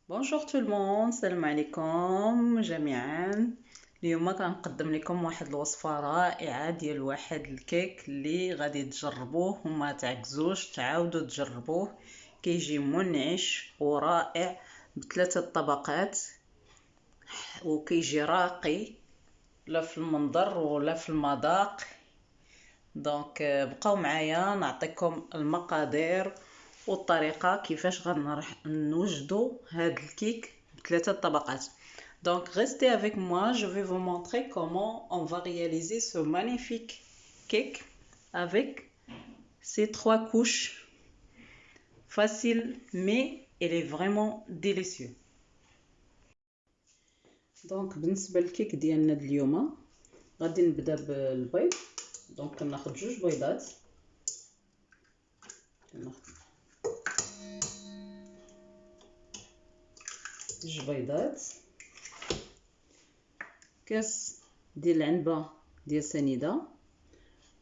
بونجور تو الموند، السلام عليكم جميعا. اليوم كنقدم لكم واحد الوصفه رائعه ديال واحد الكيك اللي غادي تجربوه وما تعكزوش، تعاودوا تجربوه. كيجي منعش ورائع بثلاثه طبقات، وكيجي راقي لا في المنظر ولا في المذاق. دونك بقاو معايا نعطيكم المقادير والطريقه كيفاش غنوجدوا هاد الكيك بثلاثه طبقات. Donc restez avec moi, je vais vous montrer comment on va réaliser ce magnifique cake avec ces trois couches. Facile, mais il est vraiment délicieux. Donc بالنسبه للكيك ديالنا اليوم غادي نبدا بالبيض. دونك كناخذ جوج بيضات، كاس ديال العنبه ديال سنيده.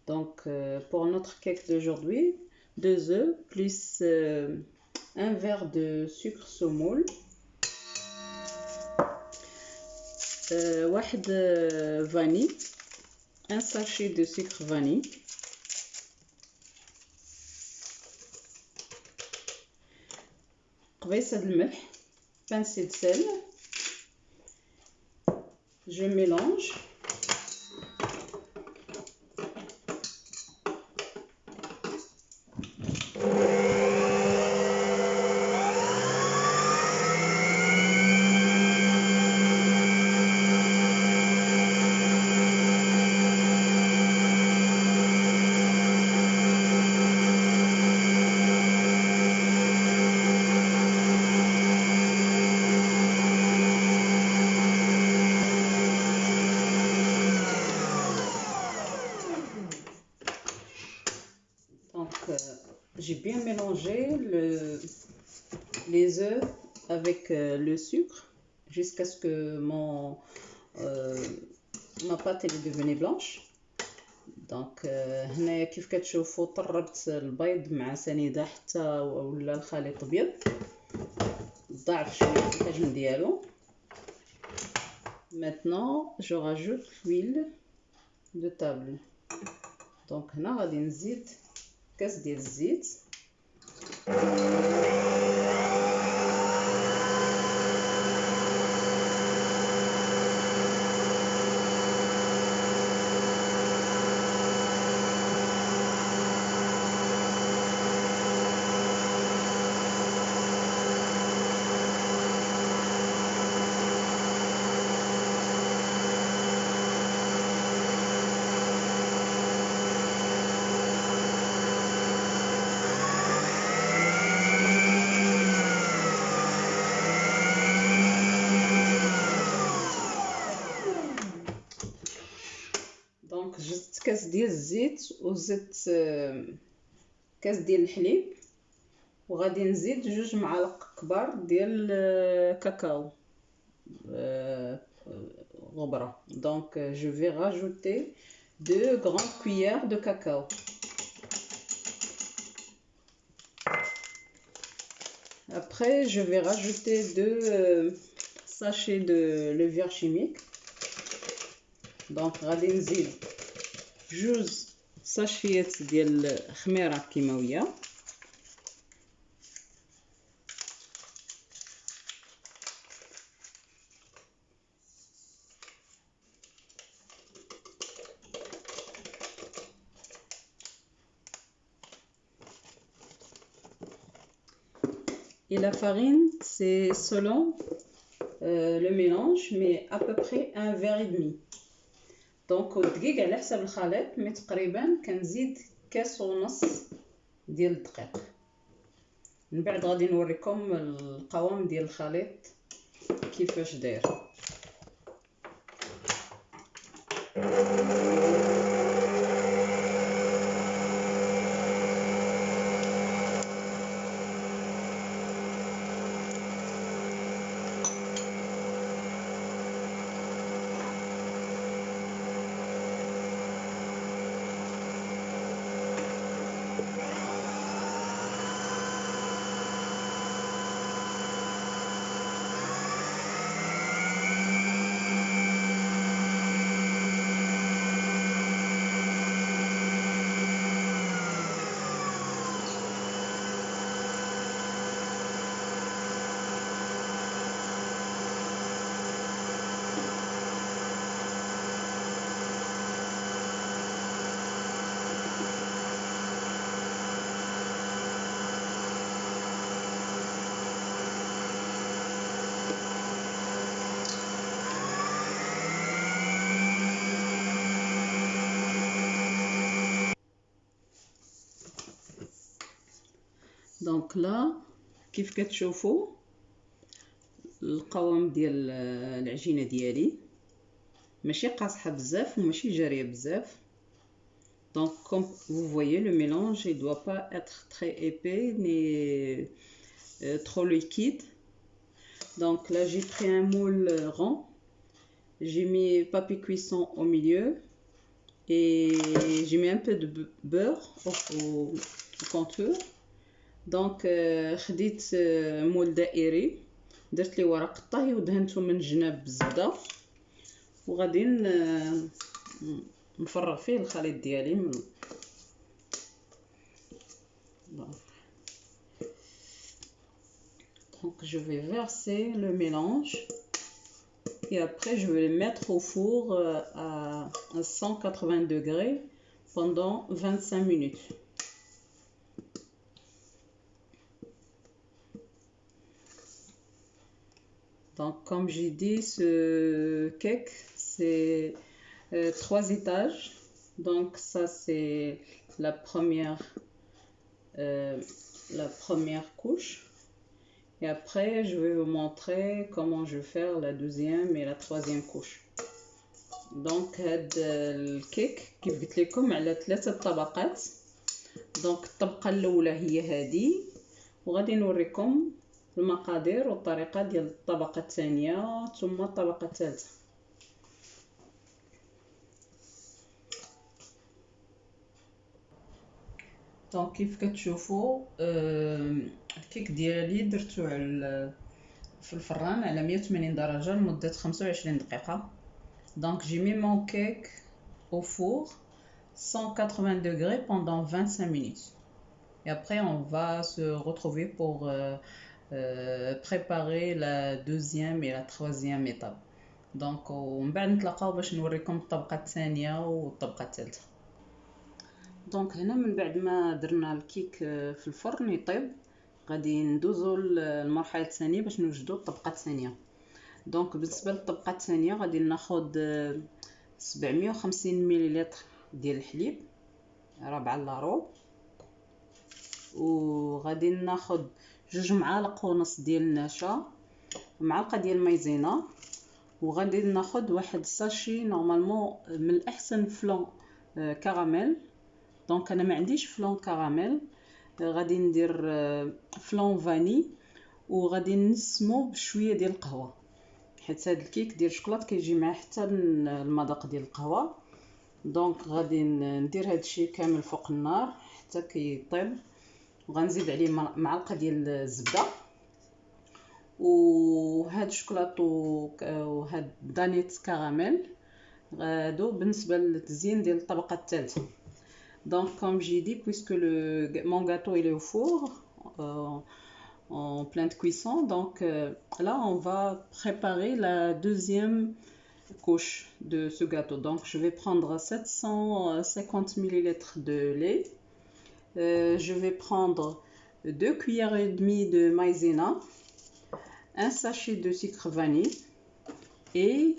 Donc pour notre cake d'aujourd'hui, 2 œufs plus un verre de sucre semoule, واحد vanille, un sachet de sucre vanille, قبيصه الملح, pincée de sel. Je mélange. J'ai bien mélangé les œufs avec le sucre jusqu'à ce que ma pâte elle est devenue blanche. Donc هنايا كيف كتشوفوا طربت البيض مع سنيده حتى ولا الخليط ابيض، ضاعف شويه الحجم ديالو. Maintenant je rajoute l'huile de table. Donc هنا غادي نزيد كاس ديال الزيت. دونك جزت كاس ديال الزيت وزدت كاس ديال الحليب، وغادي نزيد 2 معالق كبار ديال كاكاو غبره. دونك je vais rajouter 2 grandes cuillères de cacao. Après je vais rajouter 2 sachets de levure chimique. دونك غادي نزيد 2 ساشيات ديال الخميره كيماويه. Et la farine c'est selon le mélange, mais à peu près 1 verre et demi. دونك الدقيق على حسب الخليط، مي تقريبا كنزيد كاس ونص ديال الدقيق. من بعد غادي نوريكم القوام ديال الخليط كيفاش داير. دونك لا كيف كتشوفوا القوام ديال العجينه ديالي ماشي قاصحه بزاف وماشي جاريه بزاف. Donc comme vous voyez, le mélange il doit pas être très épais ni trop liquide. Donc là j'ai pris un moule rond, j'ai mis papier cuisson au milieu et j'ai mis un peu de beurre au contour. Donc خديت مول دائري درت ليه ورق الطهي ودهنته من الجناب بالزبده وغادي نفرغ فيه الخليط ديالي. Donc je vais verser le mélange et après je vais le mettre au four à 180 degrés pendant 25 minutes. Donc comme j'ai dit, ce cake c'est 3 étages. Donc ça c'est la première couche. Et après, je vais vous montrer comment je vais faire la deuxième et la troisième couche. Donc, هذا الكيك كيف قلت لكم على 3 طبقات. دونك الطبقة الأولى هي هذه وغادي نوريكم المقادير والطريقة ديال الطبقة الثانية ثم الطبقة الثالثة. دونك كيف كتشوفوا الكيك ديالي درتو في الفران على 180 درجه لمده 25 دقيقه. دونك j'ai mis mon cake au four 180 degrés pendant 25 minutes et après on va se retrouver pour préparer la deuxième et la troisième étape. دونك ومن بعد نتلاقاو باش نوريكم الطبقه الثانيه والطبقه الثالثه. دونك هنا من بعد ما درنا الكيك في الفرن يطيب غادي ندوزو للمرحله الثانيه باش نوجدوا الطبقه الثانيه. دونك بالنسبه للطبقه الثانيه غادي ناخذ 750 ملل ديال الحليب ربع لاروب وغادي ناخذ 2 معالق ونص ديال النشا معلقه ديال المايزينا وغادي ناخذ واحد ساشي نورمالمون من الاحسن فلون كراميل. دونك انا ما عنديش فلون كراميل غادي ندير فلون فاني وغادي نسمو بشويه ديال القهوه حيت هذا الكيك ديال الشوكولات كيجي معاه حتى المذاق ديال القهوه. دونك غادي ندير هذا الشيء كامل فوق النار حتى كيطيب وغنزيد عليه معلقه ديال الزبده وهاد الشوكولات وهاد دانيت كراميل هادو بالنسبه للتزيين ديال الطبقه الثالثه. Donc comme j'ai dit, puisque mon gâteau il est au four en pleine cuisson, donc là on va préparer la deuxième couche de ce gâteau. Donc je vais prendre 750 ml de lait, je vais prendre 2 cuillères et demie de maïzena, un sachet de sucre vanille et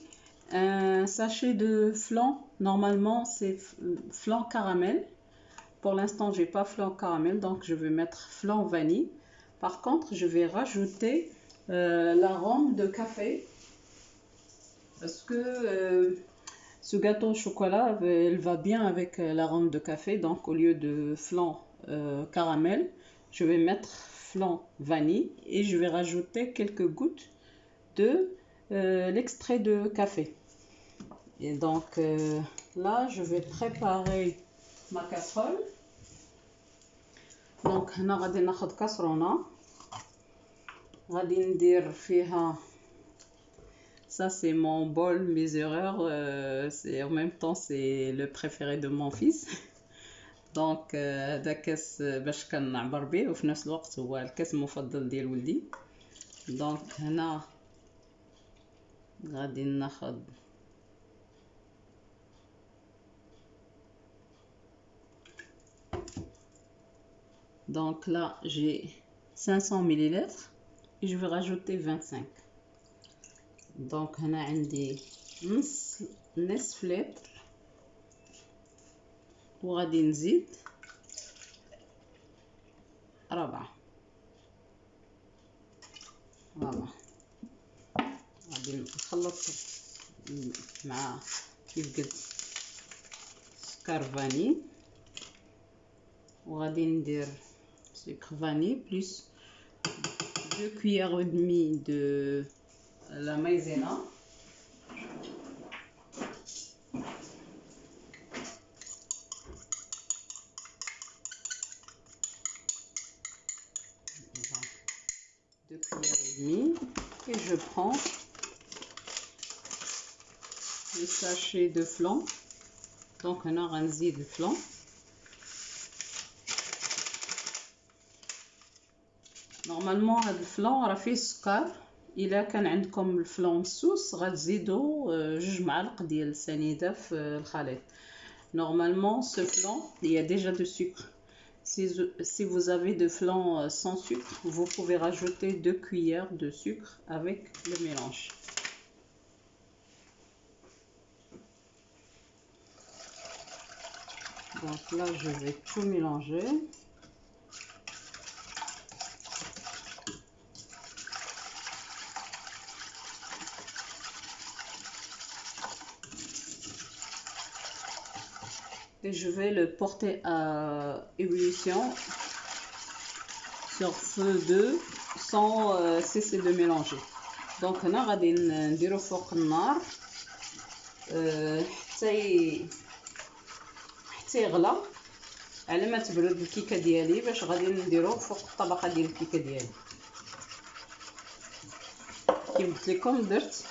un sachet de flan. Normalement c'est flan caramel. Pour l'instant j'ai pas flan caramel, donc je vais mettre flan vanille. Par contre je vais rajouter l'arôme de café parce que ce gâteau au chocolat il va bien avec l'arôme de café. Donc au lieu de flan caramel je vais mettre flan vanille et je vais rajouter quelques gouttes de l'extrait de café. Et donc là je vais préparer ma casserole. دونك هنا غادي ناخذ كاسرونه غادي ندير فيها ça c'est mon bol mesureur, c'est en même temps c'est le préféré de mon fils. دونك هذا كاس باش كنعبر به وفي نفس الوقت هو الكاس المفضل ديال ولدي. دونك هنا غادي ناخذ donc là j'ai 500 ml et je vais rajouter 25. donc هنا عندي نصف لتر وغادي نزيد 4. فوالا غادي نخلط مع كيف قلت سكر فاني، وغادي ندير سكر فاني بلس 2 cuillères et demie de la maïzena. Deux cuillères et demie, et je prends les sachets de flan. Donc on a غنزيد الفلان. نورمالمون هاد الفلان راه فيه السكر، الا كان عندكم الفلان مسوس غتزيدوا 2 معالق ديال السنيده في الخليط. Normalement ce flan il y a déjà de sucre. Si vous avez de flan sans sucre, vous pouvez rajouter 2 cuillères de sucre avec le mélange. Donc là je vais tout mélanger. Et je vais le porter à ébullition sur feu 2 sans cesser de mélanger. Donc هنا غادي نديرو فوق النار حتى يغلى على ما تبرد الكيكه ديالي، باش غادي نديروه فوق الطبقه ديال الكيكه ديالي. كيف قلت لكم درت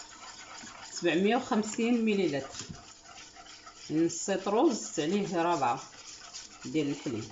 750 مليلتر من السيترو، زدت عليه 4 ديال الحليب.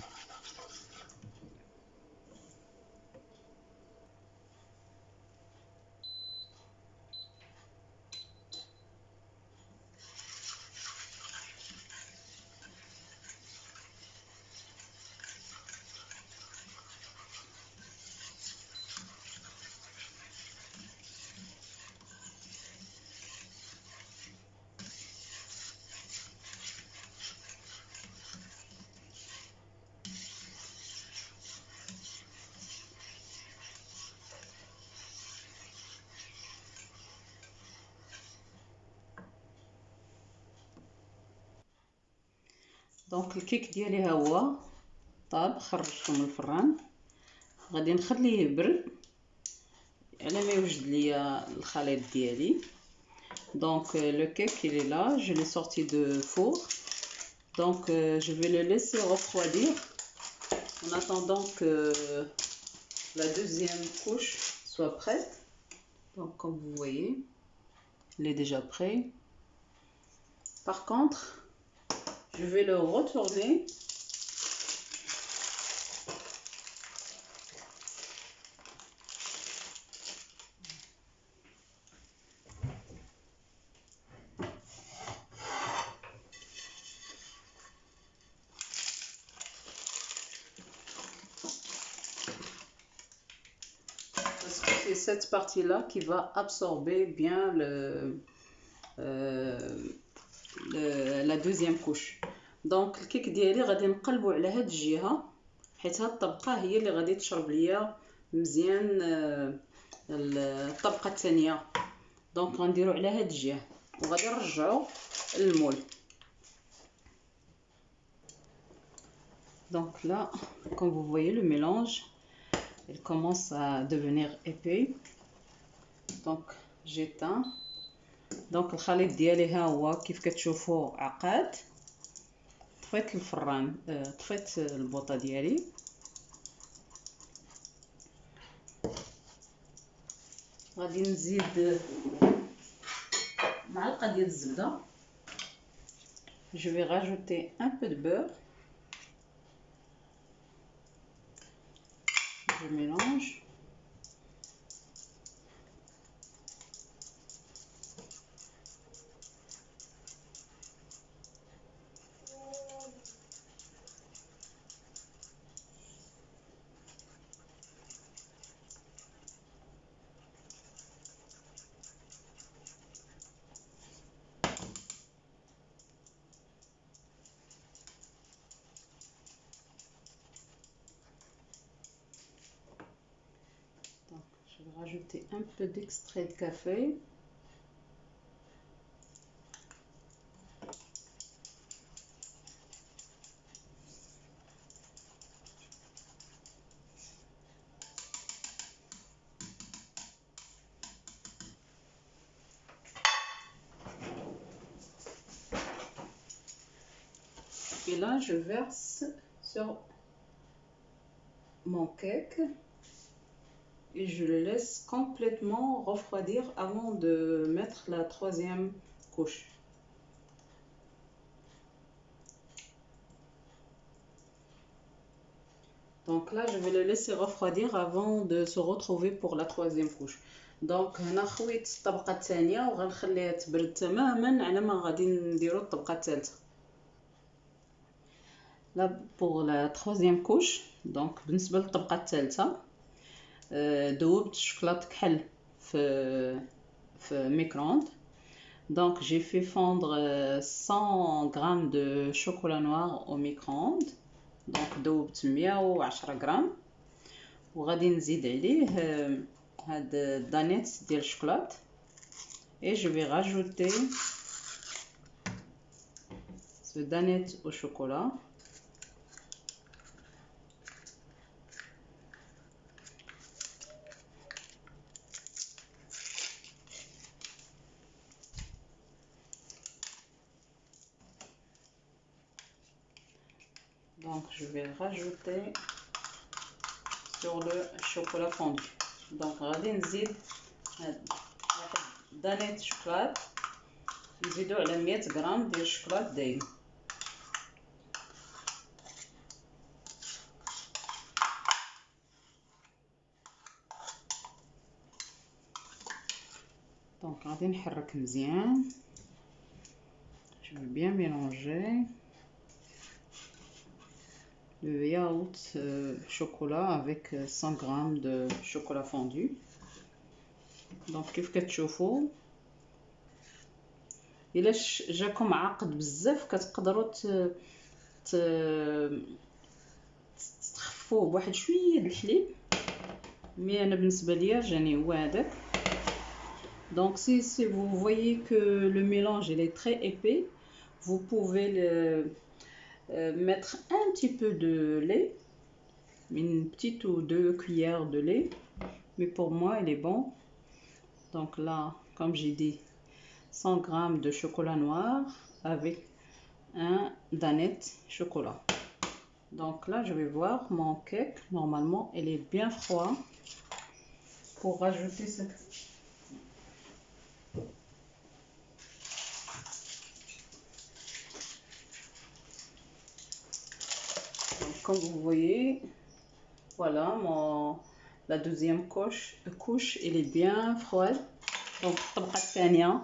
دونك الكيك ديالي ها هو طاب، خرجته من الفران. غادي نخليه يبرد على ما يوجد ليا الخليط ديالي. Donc le cake il est là, je l'ai sorti de four. Donc je vais le laisser refroidir en attendant que la deuxième couche soit prête. Donc comme vous voyez, il est déjà prêt. Par contre, je vais le retourner parce que c'est cette partie là qui va absorber bien la deuxième couche. دونك الكيك ديالي غادي نقلبوا على هاد الجهه، حيت هاد الطبقه هي اللي غادي تشرب ليا مزيان الطبقه الثانيه. دونك غنديروا على هاد الجهه وغادي نرجعوا للمول. Donc là, comme vous voyez, le mélange il commence à devenir épais. Donc j'éteins. دونك الخليط ديالي ها هو كيف كتشوفوا عقاد. طفيت الفران، طفيت البوطه ديالي. غادي نزيد معلقه ديال الزبده. Je vais rajouter un peu de beurre. Je mélange. Je vais rajouter un peu d'extrait de café. Et là, je verse sur mon cake et je le laisse complètement refroidir avant de mettre la troisième couche. Donc là, je vais le laisser refroidir avant de se retrouver pour la troisième couche. Donc هنا خويت الطبقة الثانية وغنخليها تبرد تماما على ما غادي نديرو الطبقة الثالثة. Là pour la troisième couche, donc بالنسبة للطبقة الثالثة ذوبت الشوكولاتة كحل في micro-ondes. Donc j'ai fait fondre 100 grammes de chocolat noir au micro-ondes. Donc ذوبت 110 غرام وغادي نزيد عليه هاد الدانيت ديال الشوكولات et je vais rajouter ce danette au chocolat. Donc je vais rajouter sur le chocolat fondu. Donc غادي نزيد دانيت شوكولات نزيدو على 100 غرام ديال الشوكولات دايم. Donc غادي نحرك مزيان. Je vais bien mélanger le yaourt chocolat avec 100 grammes de chocolat fondu. Donc كيف كتشوفوا الا جاكم عاقد بزاف كتقدروا تخفوه بواحد شويه د الحليب، مي انا بالنسبه ليا جاني هو هذاك. Donc si vous voyez que le mélange il est très épais, vous pouvez mettre un petit peu de lait, une petite ou 2 cuillères de lait, mais pour moi il est bon. Donc là, comme j'ai dit, 100 grammes de chocolat noir avec un danette chocolat. Donc là, je vais voir mon cake. Normalement, il est bien froid. Pour rajouter cette... Donc, comme vous voyez, voilà, la deuxième couche, elle est bien froide. Donc الطبقة الثانية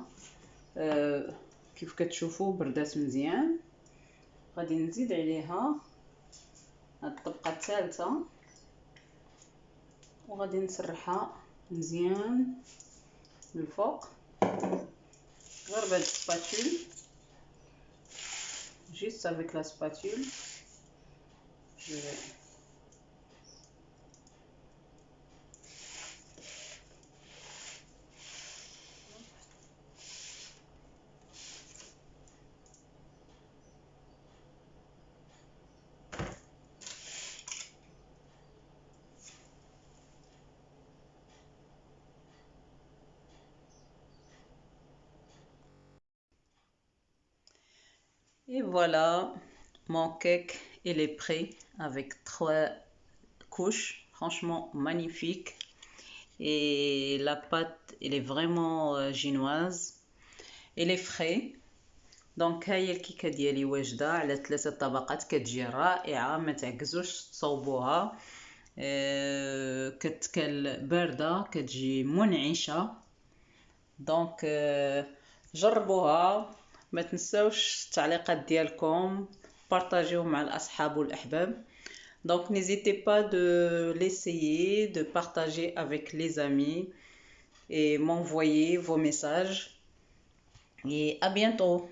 كيف كتشوفوا بردات مزيان. غادي نزيد عليها هاد الطبقة الثالثة وغادي نسرحها مزيان من الفوق غير بهاد السباتول، juste avec la spatule. Je vais Et voilà, mon cake il est prêt avec 3 couches, franchement magnifique. Et la pâte elle est vraiment génoise, elle est frais. دونك هاهي الكيكه ديالي واجده على 3 طبقات، كتجي رائعه، ما تعكزوش تصاوبوها. كتكال بارده، كتجي منعشه. دونك جربوها، ما تنساوش التعليقات ديالكم، بارطاجيوه مع الاصحاب والاحباب. Donc n'hésitez pas de l'essayer, de partager avec les amis et m'envoyer vos messages. Et à bientôt.